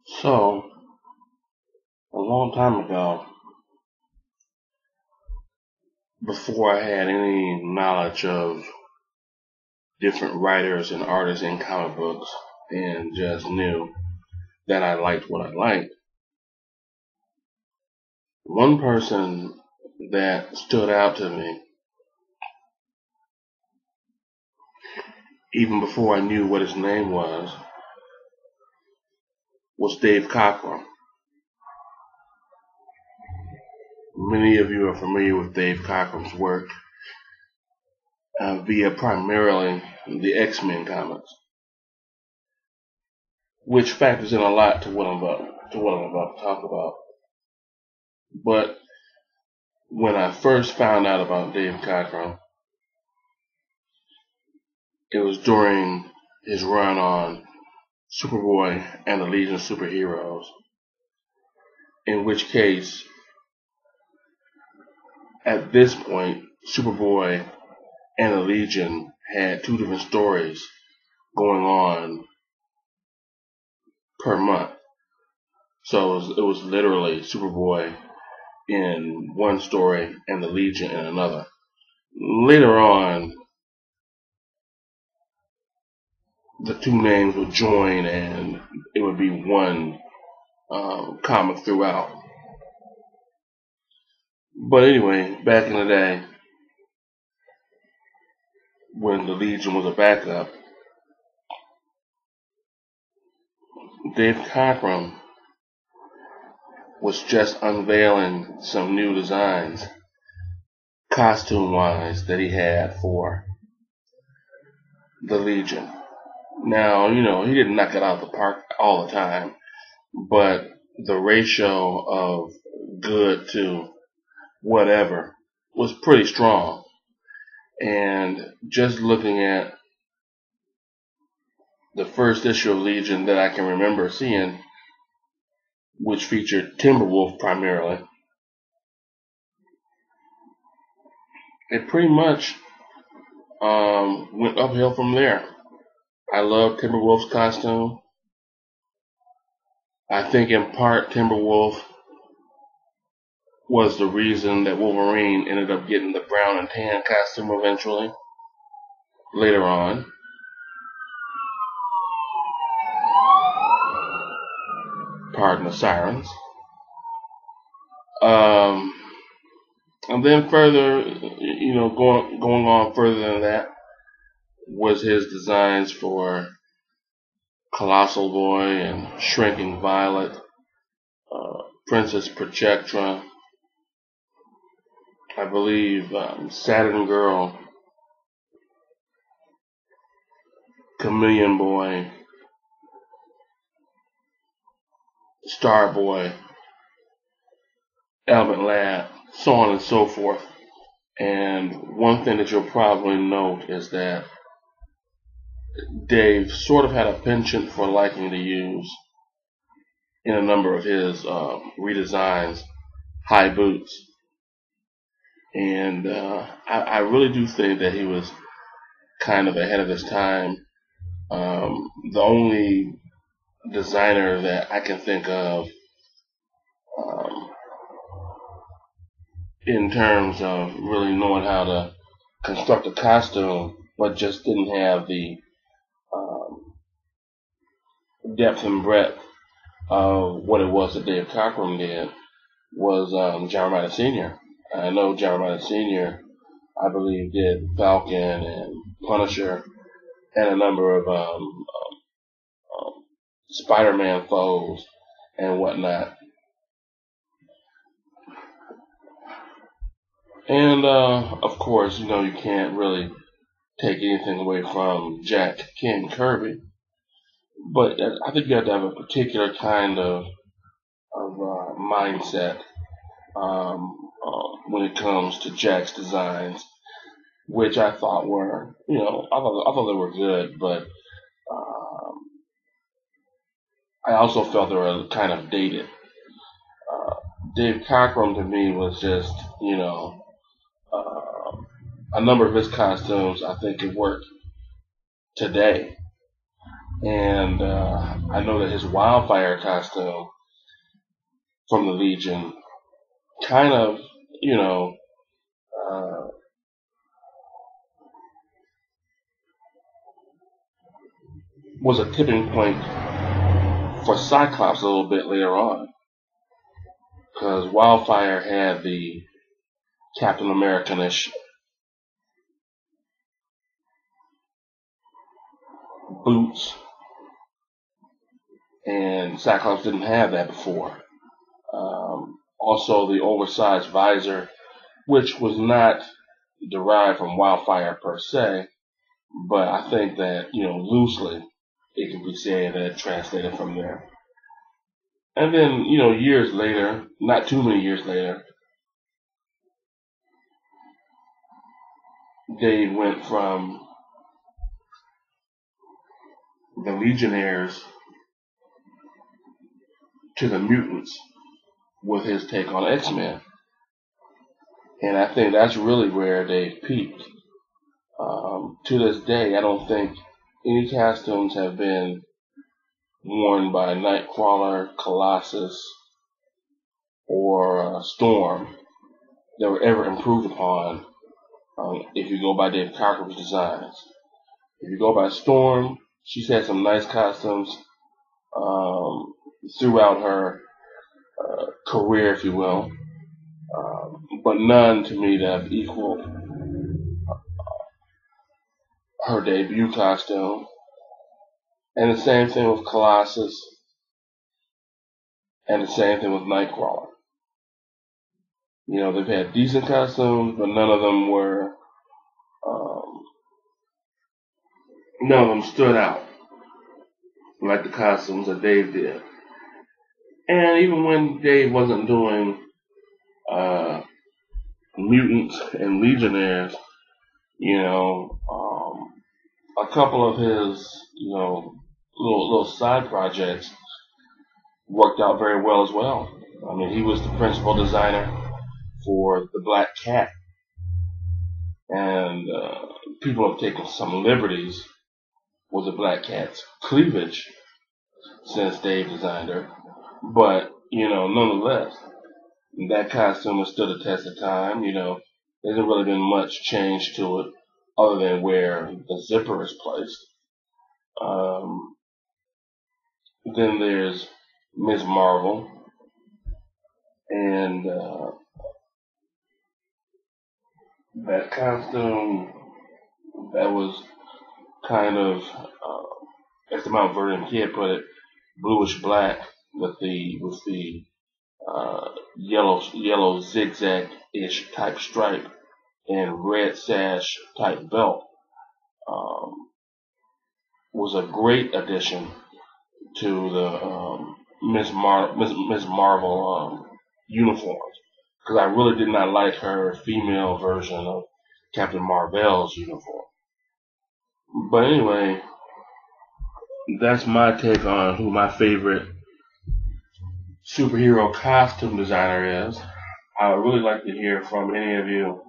So, a long time ago, before I had any knowledge of different writers and artists in comic books and just knew that I liked what I liked, one person that stood out to me, even before I knew what his name was Dave Cockrum. Many of you are familiar with Dave Cockrum's work via primarily the X-Men comics, which factors in a lot to what I'm about to talk about. But when I first found out about Dave Cockrum, it was during his run on Superboy and the Legion of Superheroes, in which case, at this point, Superboy and the Legion had two different stories going on per month. So it was literally Superboy in one story and the Legion in another. Later on, the two names would join and it would be one comic throughout. But anyway, back in the day, when the Legion was a backup, Dave Cockrum was just unveiling some new designs, costume-wise, that he had for the Legion. Now, he didn't knock it out of the park all the time, but the ratio of good to whatever was pretty strong. And just looking at the first issue of Legion that I can remember seeing, which featured Timberwolf primarily, it pretty much went uphill from there. I love Timberwolf's costume. I think in part Timberwolf was the reason that Wolverine ended up getting the brown and tan costume eventually, later on. Pardon the sirens. And then further, going on further than that, was his designs for Colossal Boy and Shrinking Violet, Princess Projectra, I believe Saturn Girl, Chameleon Boy, Star Boy, Element Lad, so on and so forth. And one thing that you'll probably note is that Dave sort of had a penchant for liking to use, in a number of his redesigns, high boots. And I really do think that he was kind of ahead of his time. The only designer that I can think of in terms of really knowing how to construct a costume, but just didn't have the depth and breadth of what it was that Dave Cockrum did, was John Romita Sr. I know John Romita Sr., I believe, did Falcon and Punisher and a number of Spider-Man foes and whatnot. And of course, you can't really take anything away from Jack King Kirby, but I think you have to have a particular kind of mindset when it comes to Jack's designs, which I thought were, I thought they were good, but I also felt they were kind of dated. Dave Cockrum to me was just, a number of his costumes I think could work today. And I know that his Wildfire costume from the Legion kind of, you know, uh, was a tipping point for Cyclops a little bit later on. Because Wildfire had the Captain American-ish boots, and Cyclops didn't have that before. Also, the oversized visor, which was not derived from Wildfire per se, but I think that, loosely, it can be said that it translated from there. And then, years later, not too many years later, they went from the Legionnaires to the mutants with his take on X-Men. And I think that's really where they peaked. To this day, I don't think any costumes have been worn by Nightcrawler, Colossus, or Storm that were ever improved upon if you go by Dave Cocker's designs. If you go by Storm, she's had some nice costumes throughout her career, if you will, but none to me that have equaled her debut costume. And the same thing with Colossus, and the same thing with Nightcrawler. They've had decent costumes, but none of them stood out like the costumes that Dave did. And even when Dave wasn't doing mutants and Legionnaires, a couple of his, little side projects worked out very well as well. I mean, he was the principal designer for the Black Cat, and people have taken some liberties with the Black Cat's cleavage since Dave designed her, but nonetheless, that costume has stood the test of time. There hasn't really been much change to it other than where the zipper is placed. Then there's Ms. Marvel, and that costume that was kind of, as the Mount Vernon kid put it, bluish black with the yellow zigzag-ish type stripe and red sash type belt, was a great addition to the Ms. Marvel uniforms, because I really did not like her female version of Captain Marvel's uniform. But anyway, that's my take on who my favorite superhero costume designer is. I would really like to hear from any of you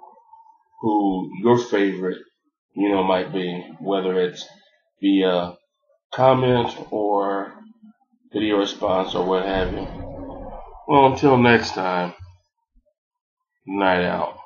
who your favorite, might be, whether it's via comment or video response or what have you. Well, until next time, night out.